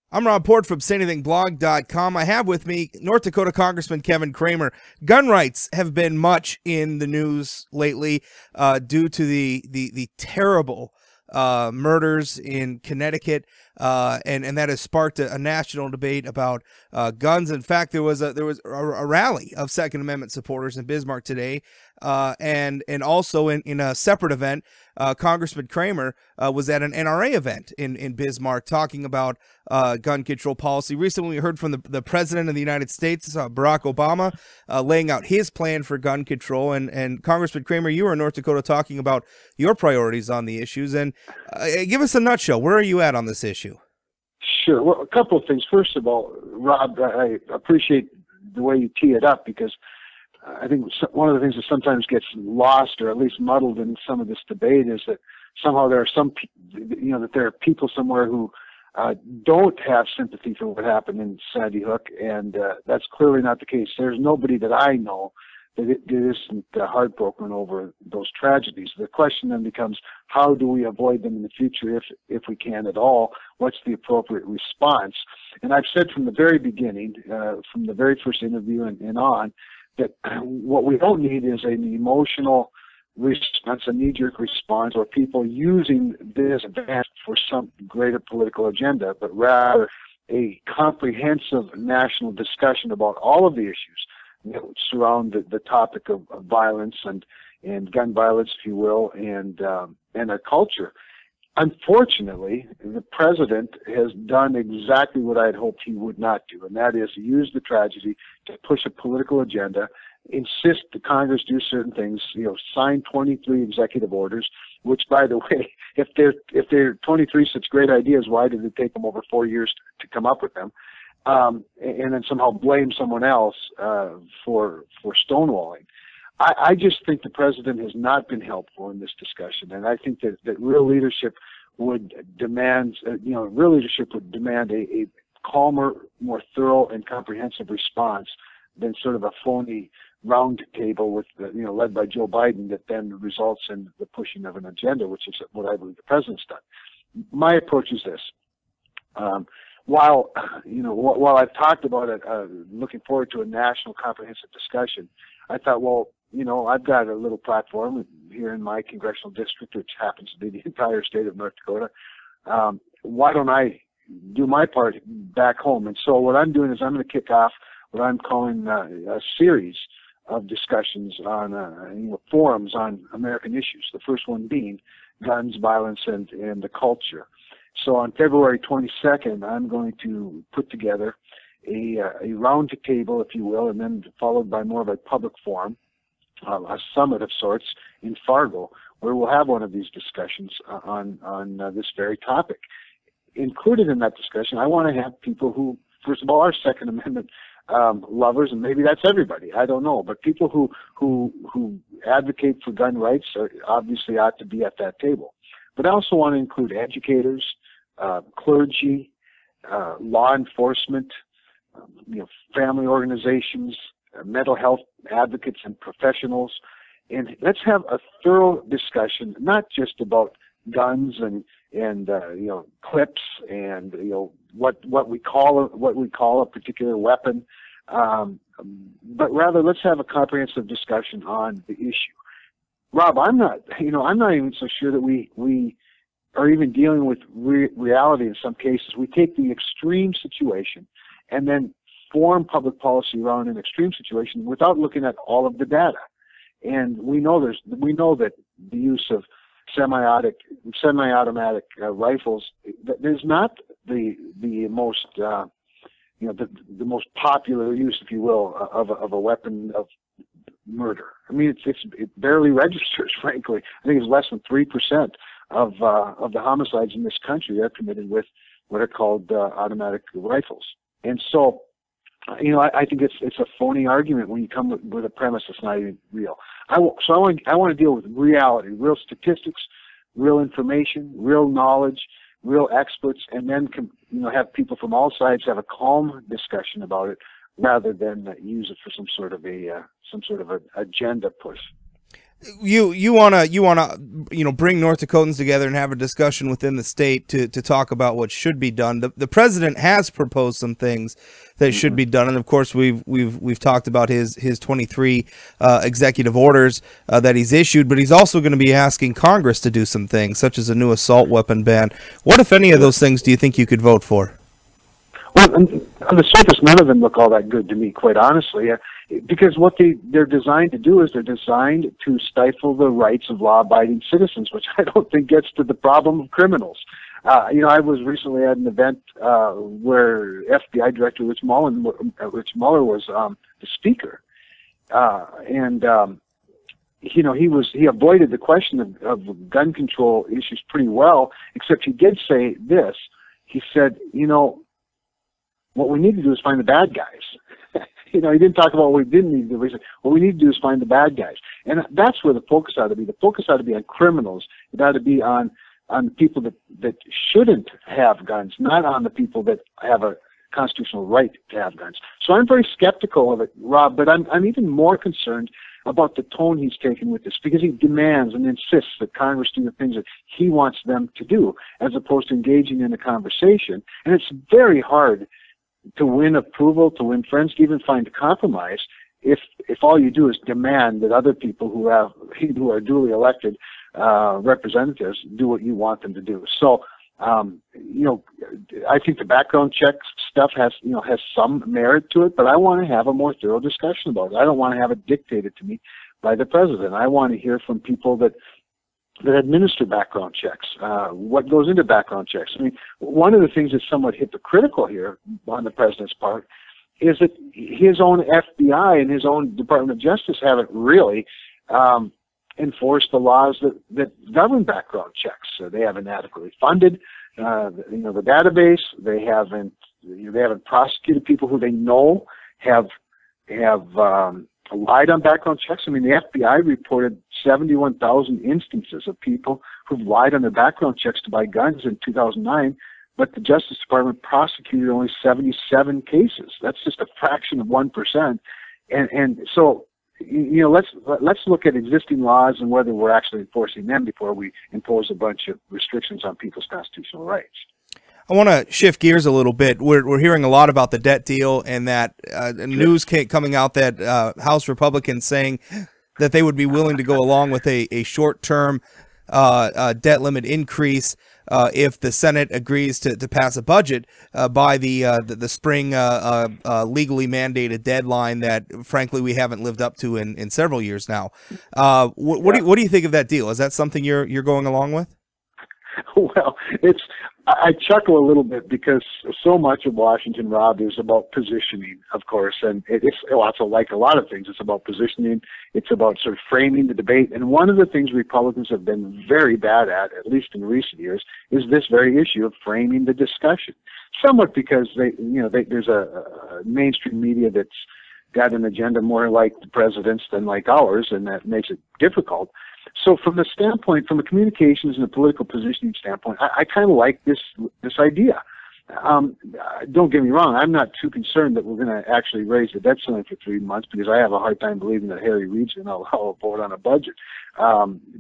I'm Rob Port from SayAnythingBlog.com. I have with me North Dakota Congressman Kevin Cramer. Gun rights have been much in the news lately due to the terrible murders in Connecticut, and that has sparked a national debate about guns. In fact, there was a rally of Second Amendment supporters in Bismarck today, and also in a separate event, Congressman Cramer was at an NRA event in Bismarck talking about gun control policy. Recently, we heard from the President of the United States, Barack Obama, laying out his plan for gun control. And Congressman Cramer, you were in North Dakota talking about your priorities on the issues. And give us a nutshell. Where are you at on this issue? Sure. Well, a couple of things. First of all, Rob, I appreciate the way you tee it up, because I think one of the things that sometimes gets lost, or at least muddled in some of this debate, is that somehow there are that there are people somewhere who don't have sympathy for what happened in Sandy Hook, and that's clearly not the case. There's nobody that I know that isn't heartbroken over those tragedies. The question then becomes, how do we avoid them in the future, if we can at all? What's the appropriate response? And I've said from the very beginning, from the very first interview and on, that what we don't need is an emotional response, a knee-jerk response, or people using this event for some greater political agenda, but rather a comprehensive national discussion about all of the issues that surround the topic of violence and gun violence, if you will, and our culture. Unfortunately, the president has done exactly what I had hoped he would not do, and that is use the tragedy to push a political agenda, insist the Congress do certain things, sign 23 executive orders, which, by the way, if they're 23 such great ideas, why did it take them over 4 years to come up with them? And then somehow blame someone else for stonewalling. I just think the president has not been helpful in this discussion, and I think that real leadership would demand, a calmer, more thorough, and comprehensive response than sort of a phony round table with, led by Joe Biden, that then results in the pushing of an agenda, which is what I believe the president's done. My approach is this. While I've talked about it, looking forward to a national comprehensive discussion, I thought, well, I've got a little platform here in my congressional district, which happens to be the entire state of North Dakota. Why don't I do my part back home? And so what I'm doing is I'm going to kick off what I'm calling a series of discussions on forums on American issues. The first one being guns, violence, and the culture. So on February 22nd, I'm going to put together a round table, if you will, and then followed by more of a public forum, a summit of sorts in Fargo, where we'll have one of these discussions on this very topic. Included in that discussion, I want to have people who, first of all, are Second Amendment lovers, and maybe that's everybody, I don't know, but people who advocate for gun rights obviously ought to be at that table. But I also want to include educators, clergy, law enforcement, family organizations, mental health advocates and professionals, and let's have a thorough discussion, not just about guns and clips and what we call a particular weapon, but rather let's have a comprehensive discussion on the issue. Rob, I'm not even so sure that we are even dealing with reality in some cases. We take the extreme situation and then form public policy around an extreme situation without looking at all of the data. And we know that the use of semi-automatic rifles is not the most the most popular use, if you will, of a weapon of murder. I mean, it barely registers, frankly. I think it's less than 3% of the homicides in this country are committed with what are called automatic rifles. And so, I think it's a phony argument when you come with a premise that's not even real. I want to deal with reality, real statistics, real information, real knowledge, real experts, and then have people from all sides have a calm discussion about it, rather than use it for some sort of an agenda push. You wanna bring North Dakotans together and have a discussion within the state to talk about what should be done. The president has proposed some things that should be done, and of course we've talked about his 23 executive orders that he's issued, but he's also going to be asking Congress to do some things, such as a new assault weapon ban. What, if any, of those things do you think you could vote for? Well, on the surface, none of them look all that good to me, quite honestly, because what they're designed to do is they're designed to stifle the rights of law-abiding citizens, which I don't think gets to the problem of criminals. I was recently at an event where FBI Director Rich Mueller was the speaker, he avoided the question of gun control issues pretty well, except he did say this. He said, what we need to do is find the bad guys. He didn't talk about what we didn't need to do. He said, what we need to do is find the bad guys. And that's where the focus ought to be. The focus ought to be on criminals. It ought to be on people that shouldn't have guns, not on the people that have a constitutional right to have guns. So I'm very skeptical of it, Rob, but I'm even more concerned about the tone he's taken with this, because he demands and insists that Congress do the things that he wants them to do, as opposed to engaging in a conversation. And it's very hard to win approval, to win friends, to even find a compromise if all you do is demand that other people who are duly elected representatives do what you want them to do. So, I think the background check stuff has some merit to it, but I want to have a more thorough discussion about it. I don't want to have it dictated to me by the president. I want to hear from people that administer background checks, what goes into background checks. I mean, one of the things that's somewhat hypocritical here on the president's part is that his own FBI and his own Department of Justice haven't really enforced the laws that govern background checks. So they haven't adequately funded, the database. They haven't prosecuted people who they know have lied on background checks. I mean, the FBI reported 71,000 instances of people who've lied on their background checks to buy guns in 2009, but the Justice Department prosecuted only 77 cases. That's just a fraction of 1%. And so, let's look at existing laws and whether we're actually enforcing them before we impose a bunch of restrictions on people's constitutional rights. I want to shift gears a little bit. We're hearing a lot about the debt deal, and that news coming out that House Republicans saying that they would be willing to go along with a short-term debt limit increase if the Senate agrees to pass a budget by the spring legally mandated deadline that, frankly, we haven't lived up to in several years now. What do you think of that deal? Is that something you're going along with? Well, I chuckle a little bit because so much of Washington, Rob, is about positioning, of course, and it's like a lot of things. It's about positioning. It's about sort of framing the debate. And one of the things Republicans have been very bad at least in recent years, is this very issue of framing the discussion. Somewhat because there's a mainstream media that's got an agenda more like the president's than like ours, and that makes it difficult. So from a communications and a political positioning standpoint, I kind of like this idea. Don't get me wrong, I'm not too concerned that we're going to actually raise the debt ceiling for 3 months, because I have a hard time believing that Harry Reid's going to allow a vote on a budget,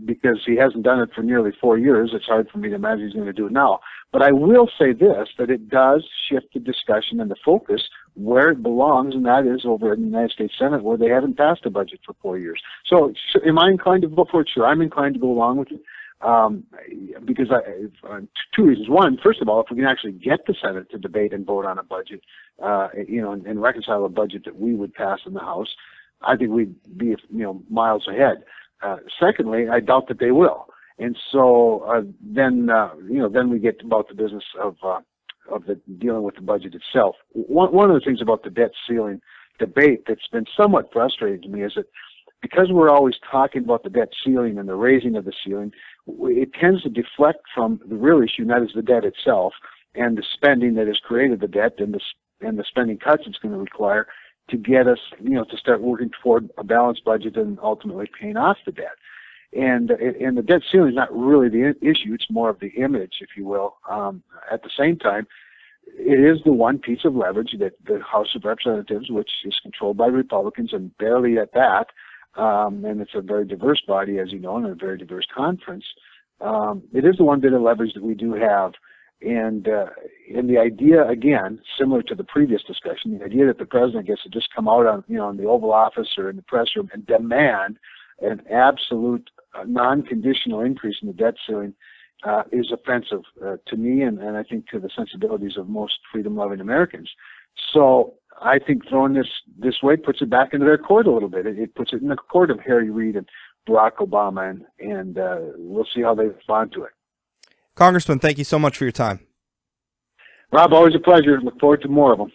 because he hasn't done it for nearly 4 years. It's hard for me to imagine he's going to do it now. But I will say this, that it does shift the discussion and the focus where it belongs, and that is over in the United States Senate, where they haven't passed a budget for 4 years. So am I inclined to vote for it? Sure, I'm inclined to go along with it. Because two reasons. One, first of all, if we can actually get the Senate to debate and vote on a budget, and reconcile a budget that we would pass in the House, I think we'd be, miles ahead. Secondly, I doubt that they will. And so then we get about the business of the dealing with the budget itself. One of the things about the debt ceiling debate that's been somewhat frustrating to me is that because we're always talking about the debt ceiling and the raising of the ceiling, it tends to deflect from the real issue, and that is the debt itself and the spending that has created the debt and the spending cuts it's going to require to get us, to start working toward a balanced budget and ultimately paying off the debt. And the debt ceiling is not really the issue; it's more of the image, if you will. At the same time, it is the one piece of leverage that the House of Representatives, which is controlled by Republicans and barely at that, and it's a very diverse body, as you know, and a very diverse conference. It is the one bit of leverage that we do have. And the idea, again, similar to the previous discussion, the idea that the president gets to just come out on, in the Oval Office or in the press room and demand an absolute non-conditional increase in the debt ceiling is offensive to me, and I think to the sensibilities of most freedom-loving Americans. So I think throwing this way puts it back into their court a little bit. It puts it in the court of Harry Reid and Barack Obama, and we'll see how they respond to it. Congressman, thank you so much for your time. Rob, always a pleasure. Look forward to more of them.